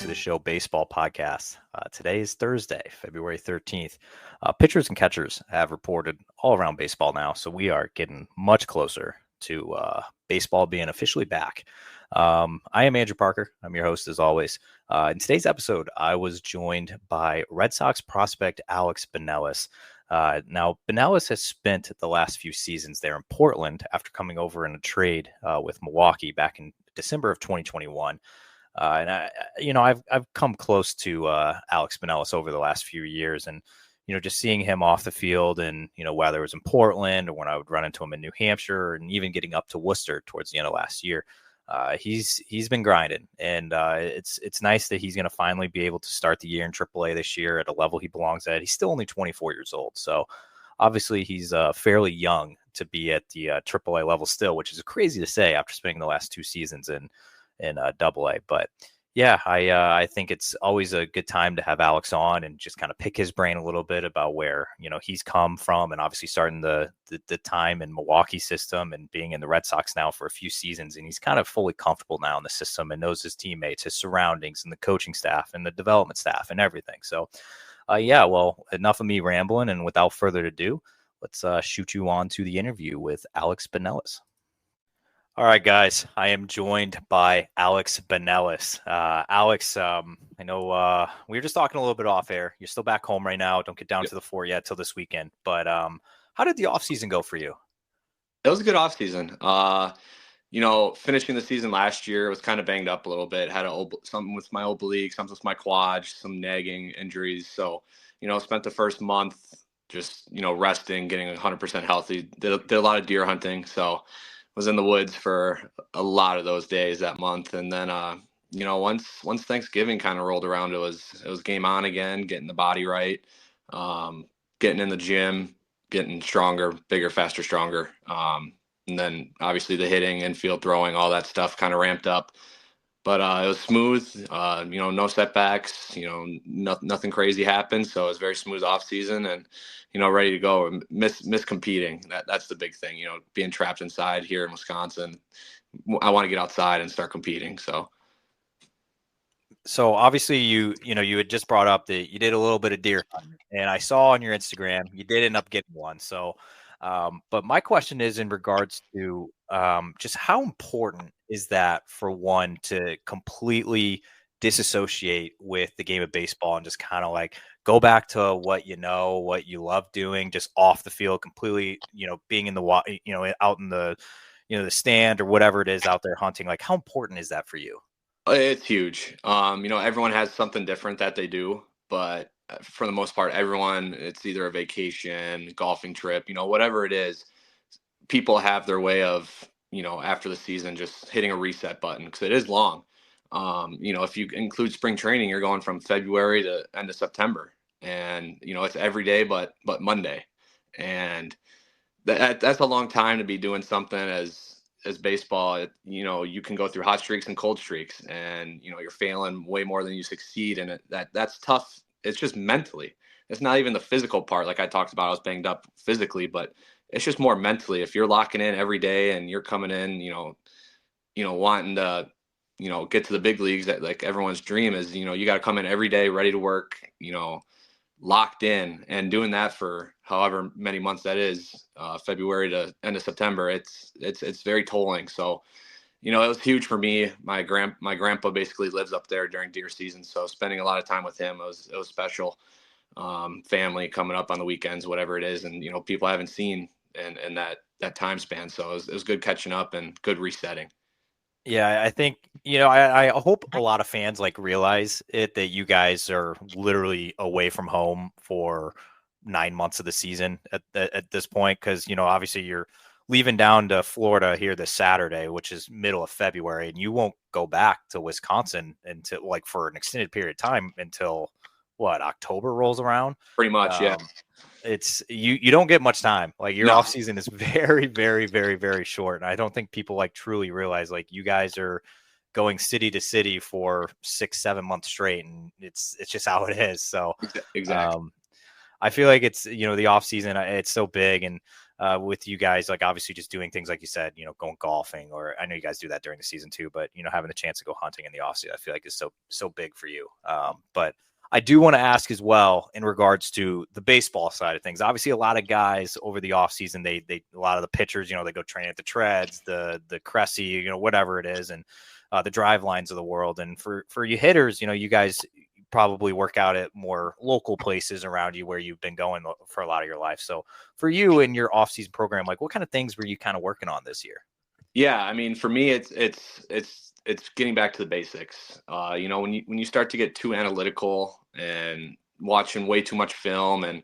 to the Show Baseball Podcast. Today is Thursday, February 13th. Pitchers and catchers have reported all around baseball now, so we are getting much closer to baseball being officially back. I am Andrew Parker. I'm your host as always. In today's episode, I was joined by Red Sox prospect Alex Binelas. Now, Binelas has spent the last few seasons there in Portland after coming over in a trade with Milwaukee back in December of 2021. And I've come close to Alex Binelas over the last few years, and just seeing him off the field, and whether it was in Portland or when I would run into him in New Hampshire, and even getting up to Worcester towards the end of last year, he's been grinding, and it's nice that he's going to finally be able to start the year in Triple-A this year at a level he belongs at. He's still only 24 years old, so obviously he's fairly young to be at the Triple-A level still, which is crazy to say after spending the last two seasons in Double-A. But yeah, I think it's always a good time to have Alex on and just kind of pick his brain a little bit about where he's come from, and obviously starting the time in Milwaukee system and being in the Red Sox now for a few seasons, and he's kind of fully comfortable now in the system and knows his teammates, his surroundings, and the coaching staff and the development staff and everything. So well, enough of me rambling, and without further ado, let's shoot you on to the interview with Alex Binelas. All right, guys, I am joined by Alex Binelas. Alex, I know we were just talking a little bit off air. You're still back home right now. Don't get down to the fort yet till this weekend. But how did the offseason go for you? It was a good offseason. Finishing the season last year, was kind of banged up a little bit. Had something with my oblique, something with my quad, some nagging injuries. So, spent the first month just, resting, getting 100% healthy. Did a lot of deer hunting. So, was in the woods for a lot of those days that month. And then, once Thanksgiving kind of rolled around, it was game on again, getting the body right, getting in the gym, getting stronger, bigger, faster, stronger. And then obviously the hitting, infield throwing, all that stuff kind of ramped up. But it was smooth, no setbacks, nothing crazy happened. So it was very smooth off season, and, ready to go. Miss competing. That's the big thing, being trapped inside here in Wisconsin. I want to get outside and start competing. So obviously you had just brought up that you did a little bit of deer hunting, and I saw on your Instagram you did end up getting one. So, but my question is in regards to just how important is that for one to completely disassociate with the game of baseball and just kind of like go back to what you love doing, just off the field completely, being in the out in the the stand or whatever it is out there hunting. Like, how important is that for you? It's huge. Everyone has something different that they do, but for the most part, everyone, it's either a vacation, golfing trip, whatever it is, people have their way of, after the season, just hitting a reset button, because it is long. If you include spring training, you're going from February to end of September, and, it's every day, but Monday. And that's a long time to be doing something as baseball. You can go through hot streaks and cold streaks, and you're failing way more than you succeed, and that's tough. It's just mentally. It's not even the physical part. Like I talked about, I was banged up physically, but it's just more mentally. If you're locking in every day and you're coming in, wanting to, get to the big leagues, that like everyone's dream is, you got to come in every day ready to work, locked in, and doing that for however many months that is, February to end of September, it's very tolling. So, it was huge for me. My grandpa basically lives up there during deer season, so spending a lot of time with him, it was special. Family coming up on the weekends, whatever it is, and people I haven't seen in that time span. So it was good catching up and good resetting. Yeah, I think, I hope a lot of fans realize that you guys are literally away from home for 9 months of the season at this point. Cause obviously you're leaving down to Florida here this Saturday, which is middle of February, and you won't go back to Wisconsin until for an extended period of time until October rolls around. Pretty much. Yeah. It's you don't get much time. Your off season is very, very, very, very short. And I don't think people truly realize you guys are going city to city for 6-7 months straight, and it's just how it is. So exactly. I feel like it's the off season, it's so big, and with you guys, like obviously just doing things like you said, going golfing, or I know you guys do that during the season too, but having the chance to go hunting in the off season, I feel like is so big for you. But I do want to ask as well in regards to the baseball side of things. Obviously, a lot of guys over the offseason, they a lot of the pitchers, they go train at the treads, the Cressy, whatever it is, and the drive lines of the world. And for you hitters, you guys probably work out at more local places around you where you've been going for a lot of your life. So for you in your off-season program, like what kind of things were you kind of working on this year? Yeah, I mean, for me, it's getting back to the basics. When you start to get too analytical and watching way too much film and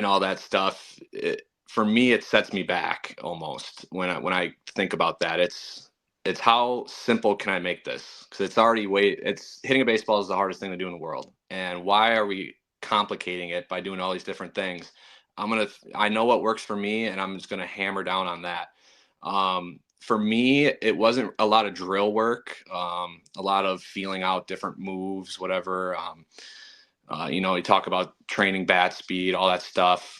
all that stuff, for me, it sets me back almost when I think about that. It's how simple can I make this? Because it's hitting a baseball is the hardest thing to do in the world, and why are we complicating it by doing all these different things? I know what works for me, and I'm just gonna hammer down on that. For me, it wasn't a lot of drill work, a lot of feeling out different moves, whatever. You talk about training bat speed, all that stuff,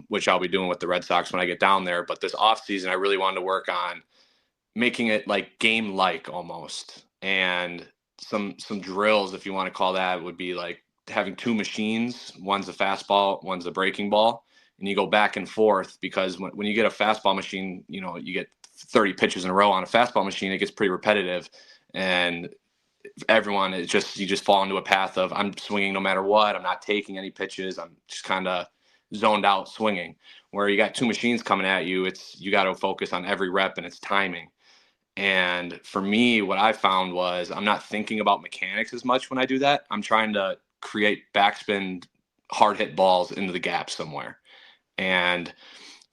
which I'll be doing with the Red Sox when I get down there. But this off season, I really wanted to work on making it like game like almost. And some drills, if you want to call that, would be like having two machines. One's a fastball, one's a breaking ball, and you go back and forth because when you get a fastball machine, you get 30 pitches in a row on a fastball machine, it gets pretty repetitive, and everyone you just fall into a path of I'm swinging no matter what. I'm not taking any pitches. I'm just kind of zoned out swinging. Where you got two machines coming at you, you got to focus on every rep and its timing. And for me, what I found was I'm not thinking about mechanics as much when I do that. I'm trying to create backspin, hard hit balls into the gap somewhere. And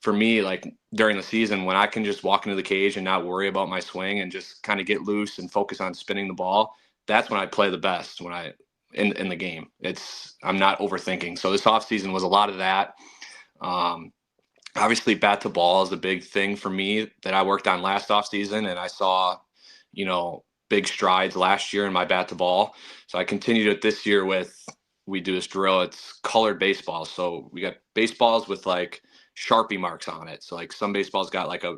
for me, like during the season, when I can just walk into the cage and not worry about my swing and just kind of get loose and focus on spinning the ball, that's when I play the best in the game. I'm not overthinking. So this offseason was a lot of that. Obviously bat to ball is a big thing for me that I worked on last offseason, and I saw, big strides last year in my bat to ball. So I continued it this year we do this drill. It's colored baseballs. So we got baseballs with like Sharpie marks on it. So like some baseballs got like a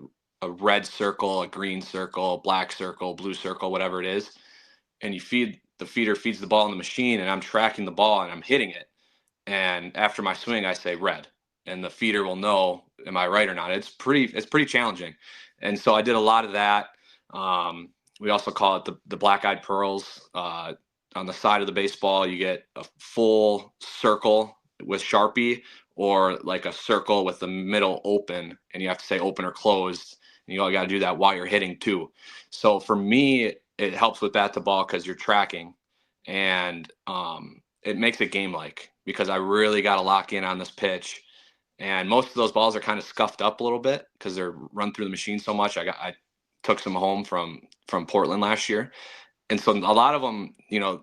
red circle, a green circle, black circle, blue circle, whatever it is. And the feeder feeds the ball in the machine, and I'm tracking the ball and I'm hitting it. And after my swing, I say red, and the feeder will know, am I right or not? It's pretty challenging. And so I did a lot of that. We also call it the black-eyed pearls. On the side of the baseball, you get a full circle with Sharpie, or like a circle with the middle open, and you have to say open or closed. And you all got to do that while you're hitting too. So for me, it helps with bat to ball because you're tracking, and it makes it game like, because I really got to lock in on this pitch. And most of those balls are kind of scuffed up a little bit because they're run through the machine so much. I took some home from Portland last year, and so a lot of them,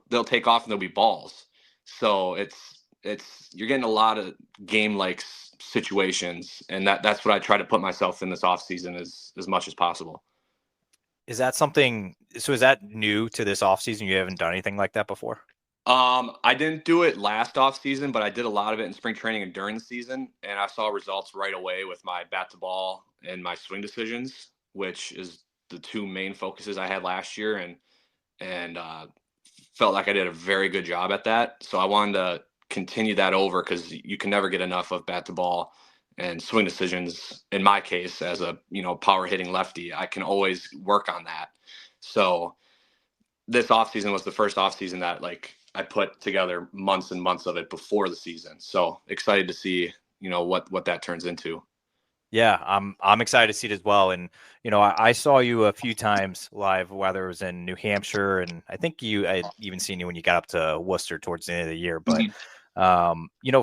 they'll take off and they'll be balls. So you're getting a lot of game like situations, and that's what I try to put myself in this off season as much as possible. Is that something? So is that new to this offseason? You haven't done anything like that before? I didn't do it last off season, but I did a lot of it in spring training and during the season, and I saw results right away with my bat to ball and my swing decisions, which is the two main focuses I had last year, and felt like I did a very good job at that. So I wanted to continue that over, because you can never get enough of bat to ball and swing decisions. In my case, as a power hitting lefty, I can always work on that. So this offseason was the first offseason that like I put together months and months of it before the season. So excited to see, what that turns into. Yeah, I'm excited to see it as well. And I saw you a few times live, whether it was in New Hampshire, and I think I had even seen you when you got up to Worcester towards the end of the year. But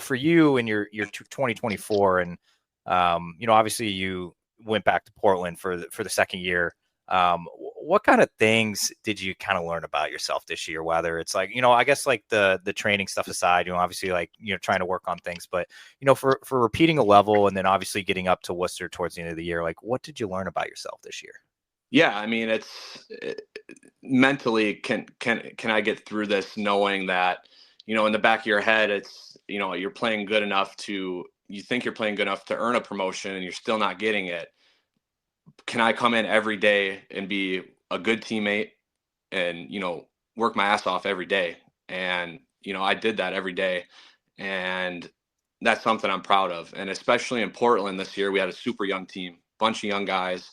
for you and your 2024, and obviously you went back to Portland for the second year. What kind of things did you kind of learn about yourself this year? Whether it's like, I guess like the training stuff aside, obviously like, trying to work on things, but, for repeating a level and then obviously getting up to Worcester towards the end of the year, like what did you learn about yourself this year? Yeah. I mean, mentally, can I get through this knowing that, in the back of your head, you're playing good enough to you think you're playing good enough to earn a promotion and you're still not getting it. Can I come in every day and be a good teammate and, work my ass off every day? And, I did that every day. And that's something I'm proud of. And especially in Portland this year, we had a super young team, bunch of young guys.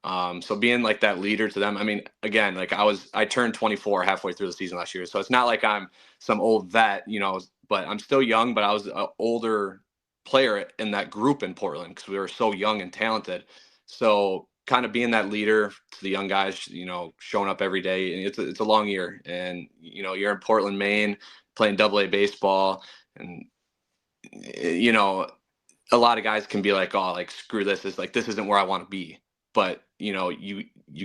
So being like that leader to them, I mean, again, like I turned 24 halfway through the season last year. So it's not like I'm some old vet, but I'm still young, but I was an older player in that group in Portland because we were so young and talented. So kind of being that leader to the young guys, showing up every day. And it's a long year, and you're in Portland, Maine, playing Double-A baseball, and a lot of guys can be like, oh, like screw this. It's like this isn't where I want to be. But you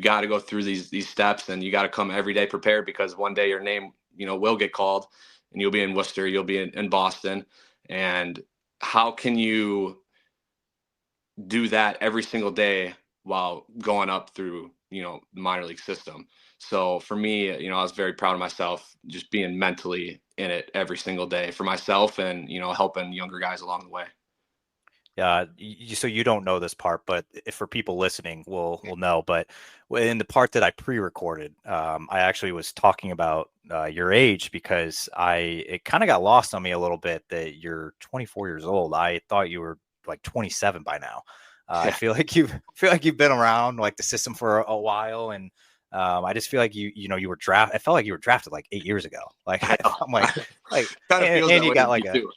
got to go through these steps, and you got to come every day prepared because one day your name will get called, and you'll be in Worcester, you'll be in Boston, and how can you do that every single day while going up through the minor league system? So for me, I was very proud of myself just being mentally in it every single day for myself and helping younger guys along the way. Yeah, so you don't know this part, but if for people listening, will know. But in the part that I pre-recorded, I actually was talking about your age because it kind of got lost on me a little bit that you're 24 years old. I thought you were like 27 by now. I feel like you've been around like the system for a while, and I just feel like you were drafted. I felt like you were drafted like 8 years ago. Like I'm like, Kind of feels and that you way got to like me too.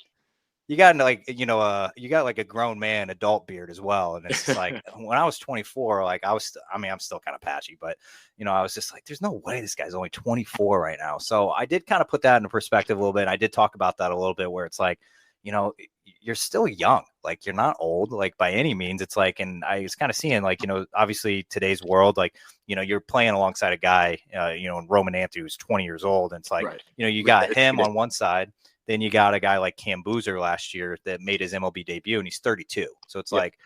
you got like you got like a grown man adult beard as well, and it's just like when I was 24, like I mean I'm still kind of patchy, but I was just like there's no way this guy's only 24 right now. So I did kind of put that into perspective a little bit. I did talk about that a little bit where it's like you're still young, like you're not old like by any means. It's like, and I was kind of seeing like obviously today's world, like you're playing alongside a guy in Roman Anthony who's 20 years old, and it's like Right. you got him on one side. Then you got a guy like Cam Boozer last year that made his MLB debut, and he's 32. So it's like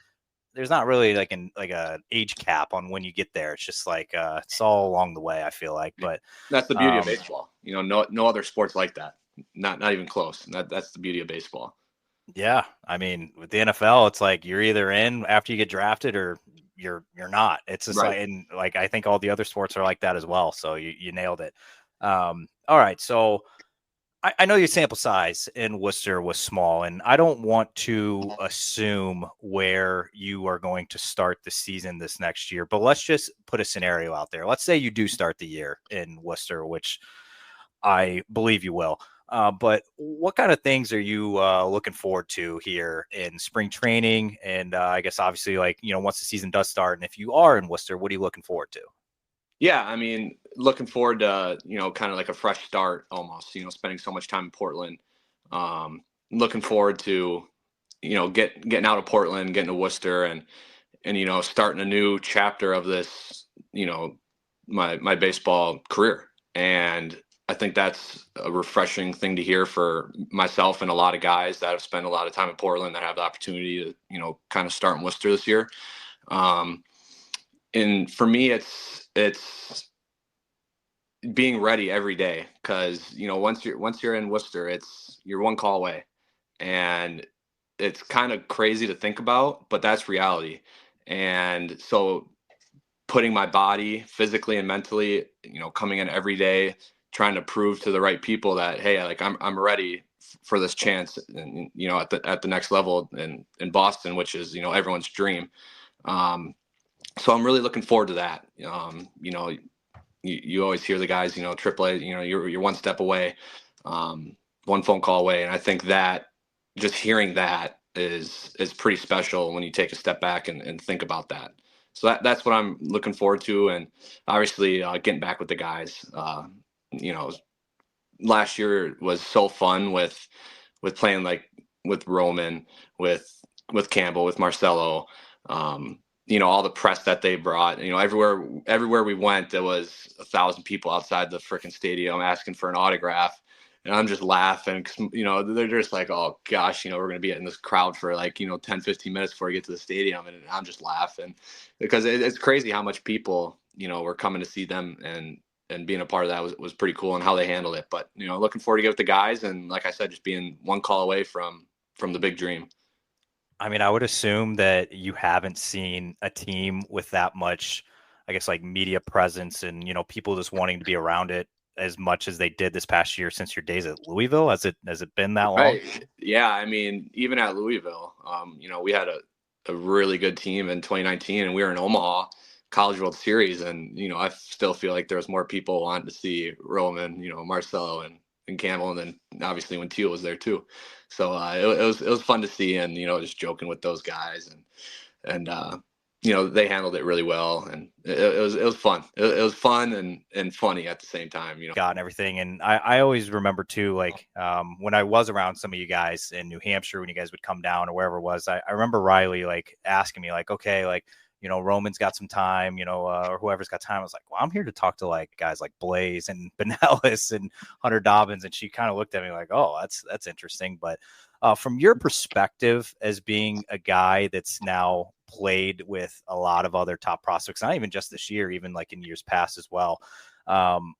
there's not really like a age cap on when you get there. It's just like it's all along the way. I feel like, but that's the beauty of baseball. No other sports like that. Not even close. That's the beauty of baseball. Yeah, I mean, with the NFL, it's like you're either in after you get drafted or you're not. It's just Right. like, and like I think all the other sports are like that as well. So you nailed it. All right, so I know your sample size in Worcester was small, and I don't want to assume where you are going to start the season this next year, but let's just put a scenario out there. Let's say you do start the year in Worcester, which I believe you will. But what kind of things are you looking forward to here in spring training? And I guess obviously, like, once the season does start, and if you are in Worcester, what are you looking forward to? Yeah, I mean, looking forward to, kind of like a fresh start almost, spending so much time in Portland. Looking forward to, getting out of Portland, getting to Worcester and, starting a new chapter of this, my baseball career. And I think that's a refreshing thing to hear for myself and a lot of guys that have spent a lot of time in Portland that have the opportunity to, kind of start in Worcester this year. And for me, it's being ready every day because once you're in Worcester, you're one call away, and it's kind of crazy to think about, but that's reality. And so putting my body physically and mentally, coming in every day, trying to prove to the right people that hey, like I'm ready for this chance, and at the next level in Boston, which is everyone's dream. So I'm really looking forward to that. You always hear the guys, Triple-A, you're one step away, one phone call away, and I think that just hearing that is pretty special when you take a step back and think about that. So that's what I'm looking forward to, and obviously getting back with the guys. You know, last year was so fun with playing like with Roman, with Campbell, with Marcelo. All the press that they brought. Everywhere we went, there was 1,000 people outside the freaking stadium asking for an autograph. And I'm just laughing because, they're just like, oh gosh, we're going to be in this crowd for like, 10, 15 minutes before we get to the stadium. And I'm just laughing because it's crazy how much people, were coming to see them and being a part of that was pretty cool and how they handled it. But, looking forward to get with the guys. And like I said, just being one call away from the big dream. I mean, I would assume that you haven't seen a team with that much, I guess, like media presence and, people just wanting to be around it as much as they did this past year since your days at Louisville. Has it been that long? Right. Yeah. I mean, even at Louisville, we had a really good team in 2019, and we were in Omaha College World Series. And, I still feel like there was more people wanting to see Roman, Marcelo and Campbell. And then obviously when Teal was there too. So it was fun to see, and, just joking with those guys. And they handled it really well, and it was fun. It was fun and funny at the same time. God and everything. And I always remember too, like when I was around some of you guys in New Hampshire, when you guys would come down or wherever it was, I remember Riley like asking me like, okay, like, Roman's got some time, or whoever's got time. I was like, well, I'm here to talk to like guys like Blaze and Binelas and Hunter Dobbins. And she kind of looked at me like, oh, that's interesting. But from your perspective as being a guy that's now played with a lot of other top prospects, not even just this year, even like in years past as well. Um,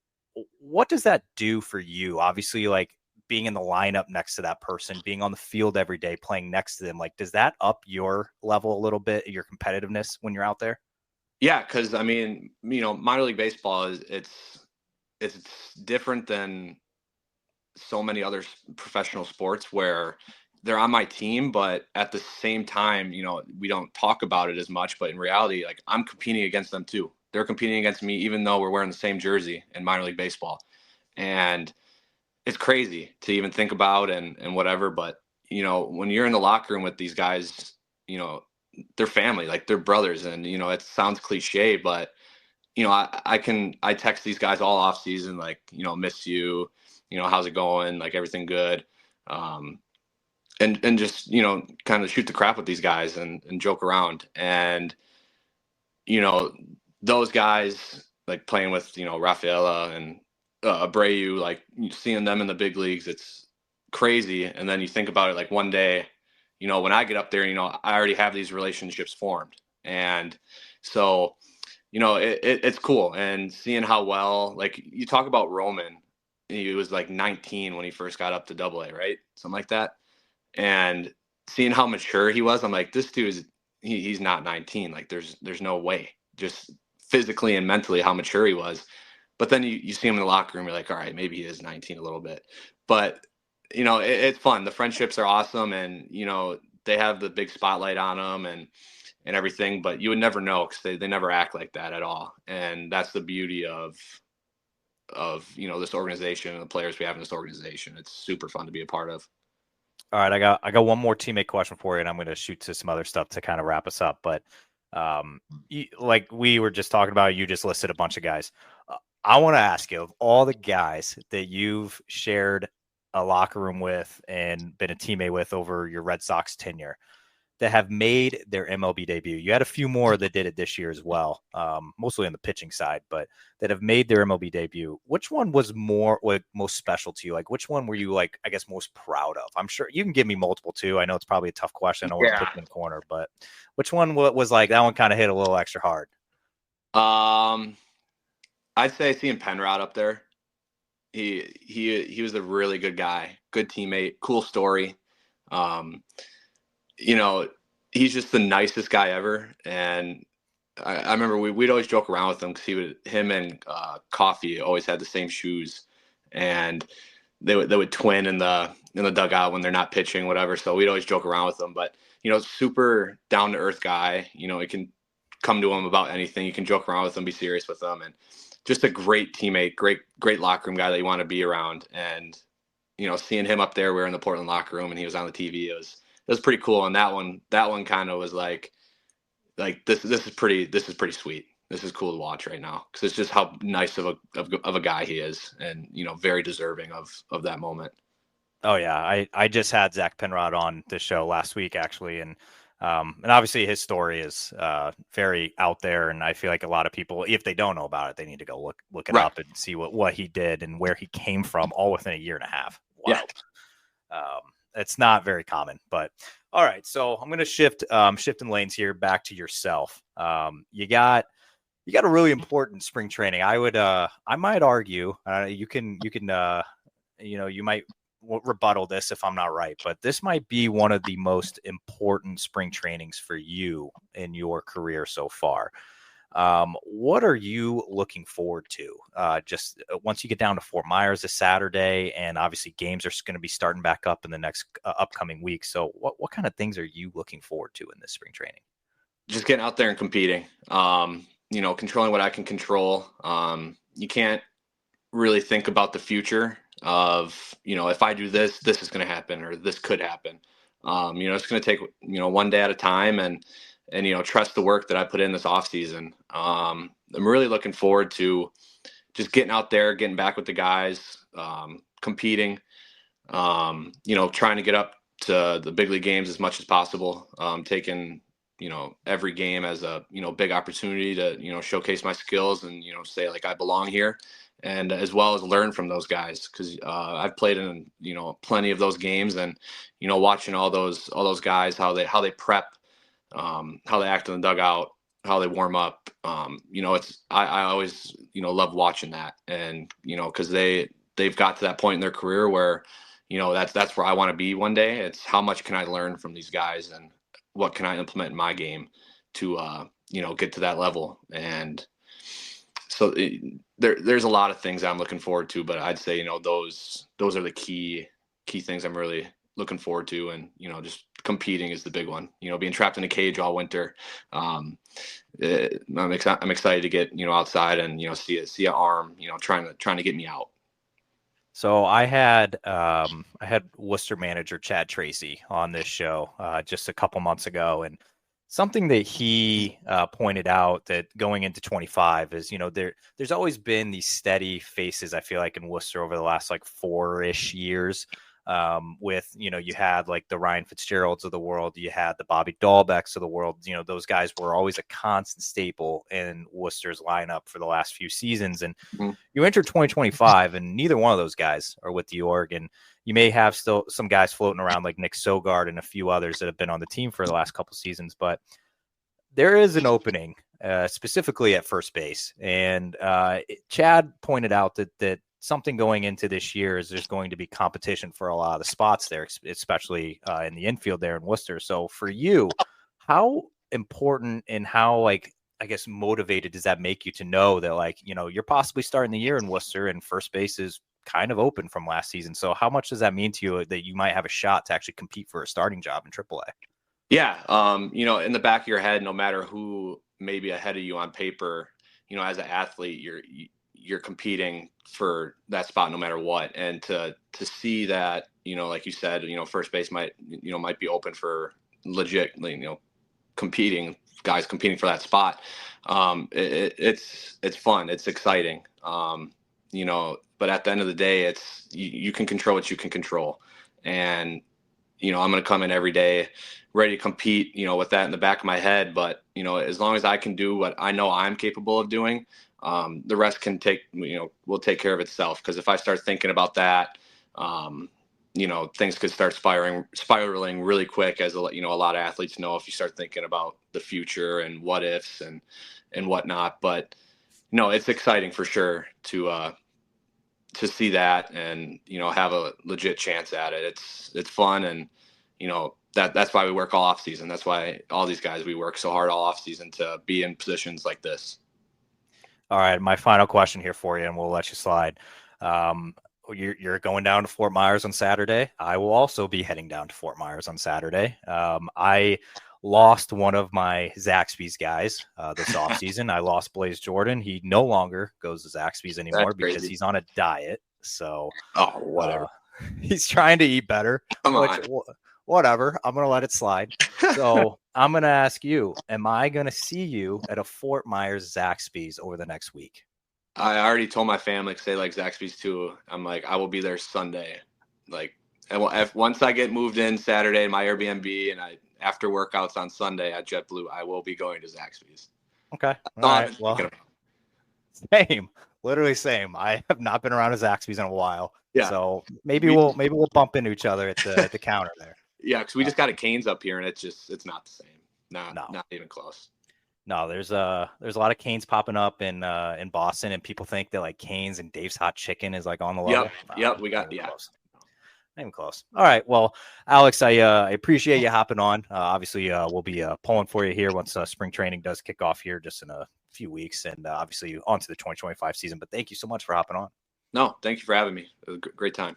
what does that do for you? Obviously, like being in the lineup next to that person, being on the field every day, playing next to them, like, does that up your level a little bit, your competitiveness when you're out there? Yeah, because I mean, minor league baseball it's different than so many other professional sports where they're on my team, but at the same time, we don't talk about it as much. But in reality, like I'm competing against them too. They're competing against me, even though we're wearing the same jersey in minor league baseball. And it's crazy to even think about and whatever. But when you're in the locker room with these guys, you know, they're family, like they're brothers. And it sounds cliche, but I text these guys all off season, like, miss you, how's it going? Like everything good. Um, and just, kind of shoot the crap with these guys and joke around. And, you know, those guys like playing with, Rafaela and Abreu, like seeing them in the big leagues, it's crazy. And then you think about it like one day, when I get up there, I already have these relationships formed. And so, it's cool. And seeing how well, like you talk about Roman, he was like 19 when he first got up to Double-A, right? Something like that. And seeing how mature he was, I'm like, this dude is he's not 19. Like there's no way. Just physically and mentally how mature he was. But then you see him in the locker room, you're like, all right, maybe he is 19 a little bit. But it's fun. The friendships are awesome, and they have the big spotlight on them and everything. But you would never know because they never act like that at all. And that's the beauty of this organization and the players we have in this organization. It's super fun to be a part of. All right, I got one more teammate question for you, and I'm going to shoot to some other stuff to kind of wrap us up. But like we were just talking about, you just listed a bunch of guys. I want to ask you, of all the guys that you've shared a locker room with and been a teammate with over your Red Sox tenure, that have made their MLB debut. You had a few more that did it this year as well, mostly on the pitching side, but that have made their MLB debut. Which one was most special to you? Like, which one were you like, I guess, most proud of? I'm sure you can give me multiple too. I know it's probably a tough question. I wasn't Yeah. putting in the corner, but which one was like that one kind of hit a little extra hard? I'd say seeing Penrod up there. He was a really good guy, good teammate, cool story. Um, you know, he's just the nicest guy ever. And I remember we'd always joke around with him because him and Coffee always had the same shoes, and they would twin in the dugout when they're not pitching, whatever. So we'd always joke around with them. But super down to earth guy. It can come to him about anything. You can joke around with him, be serious with him, and just a great teammate, great locker room guy that you want to be around. And seeing him up there, we were in the Portland locker room, and he was on the TV. It was pretty cool. And that one kind of was like this is pretty sweet. This is cool to watch right now because it's just how nice of a guy he is, and very deserving of that moment. Oh yeah, I just had Zach Penrod on the show last week actually, and obviously his story is very out there, and I feel like a lot of people, if they don't know about it, they need to go look it Right. up and see what he did and where he came from, all within a year and a half. Yeah. Wild. It's not very common, but all right. So I'm going to shifting lanes here back to yourself. You got a really important spring training. I might argue, you might rebuttal this if I'm not right, but this might be one of the most important spring trainings for you in your career so far. What are you looking forward to? Just once you get down to Fort Myers this Saturday, and obviously games are going to be starting back up in the next upcoming week. So what kind of things are you looking forward to in this spring training? Just getting out there and competing. Controlling what I can control. You can't really think about the future of, if I do this, this is going to happen or this could happen. It's going to take, one day at a time and trust the work that I put in this off season. I'm really looking forward to just getting out there, getting back with the guys, competing, trying to get up to the big league games as much as possible. Taking, every game as a, big opportunity to, showcase my skills and, say like I belong here. And as well as learn from those guys, because I've played in plenty of those games, and watching all those guys, how they prep, how they act in the dugout, how they warm up. I always love watching that, and because they've got to that point in their career where that's where I want to be one day. It's how much can I learn from these guys, and what can I implement in my game to get to that level. And so there's a lot of things I'm looking forward to, but I'd say, those are the key things I'm really looking forward to. And, just competing is the big one, being trapped in a cage all winter. I'm excited to get, outside and, see an arm, trying to get me out. So I had Worcester manager Chad Tracy on this show just a couple months ago, and something that he pointed out that going into 25 is, there's always been these steady faces, I feel like, in Worcester over the last like 4-ish years. With, you had like the Ryan Fitzgeralds of the world, you had the Bobby Dahlbecks of the world, those guys were always a constant staple in Worcester's lineup for the last few seasons. And you enter 2025 and neither one of those guys are with the org. And you may have still some guys floating around like Nick Sogard and a few others that have been on the team for the last couple seasons, but there is an opening specifically at first base. And Chad pointed out that something going into this year is there's going to be competition for a lot of the spots there, especially in the infield there in Worcester. So for you, how important and how, like, I guess, motivated does that make you to know that, like, you're possibly starting the year in Worcester and first base is kind of open from last season? So how much does that mean to you that you might have a shot to actually compete for a starting job in Triple-A? Yeah. In the back of your head, no matter who may be ahead of you on paper, as an athlete, you're competing for that spot no matter what. And to see that, like you said, first base might be open for legit, guys competing for that spot. It's fun. It's exciting. But at the end of the day, you can control what you can control. And, I'm going to come in every day ready to compete, with that in the back of my head. But, as long as I can do what I know I'm capable of doing, the rest will take care of itself. Because if I start thinking about that, things could start spiraling really quick, as a lot of athletes know, if you start thinking about the future and what ifs and whatnot. But it's exciting for sure to see that and have a legit chance at it. It's fun, and that's why we work all off season. That's why all these guys, we work so hard all off season to be in positions like this. All right, my final question here for you, and we'll let you slide. You're going down to Fort Myers on Saturday. I will also be heading down to Fort Myers on Saturday. I lost one of my Zaxby's guys this offseason. I lost Blaze Jordan. He no longer goes to Zaxby's anymore because he's on a diet. So, whatever. He's trying to eat better. Whatever. I'm going to let it slide. So I'm going to ask you, am I going to see you at a Fort Myers Zaxby's over the next week? I already told my family, because they like Zaxby's too. I'm like, I will be there Sunday. Like, once I get moved in Saturday in my Airbnb, and after workouts on Sunday at JetBlue, I will be going to Zaxby's. Okay. All right. Well, same. Literally same. I have not been around a Zaxby's in a while. Yeah. So maybe we'll bump into each other at the counter there. Yeah, because we just got a Cane's up here, and it's not the same. Not even close. No, there's a lot of Cane's popping up in Boston, and people think that like Cane's and Dave's Hot Chicken is like on the level. Yep, we got close. Not even close. All right. Well, Alex, I appreciate you hopping on. Obviously, we'll be pulling for you here once spring training does kick off here just in a few weeks, and obviously on to the 2025 season. But thank you so much for hopping on. No, thank you for having me. It was a great time.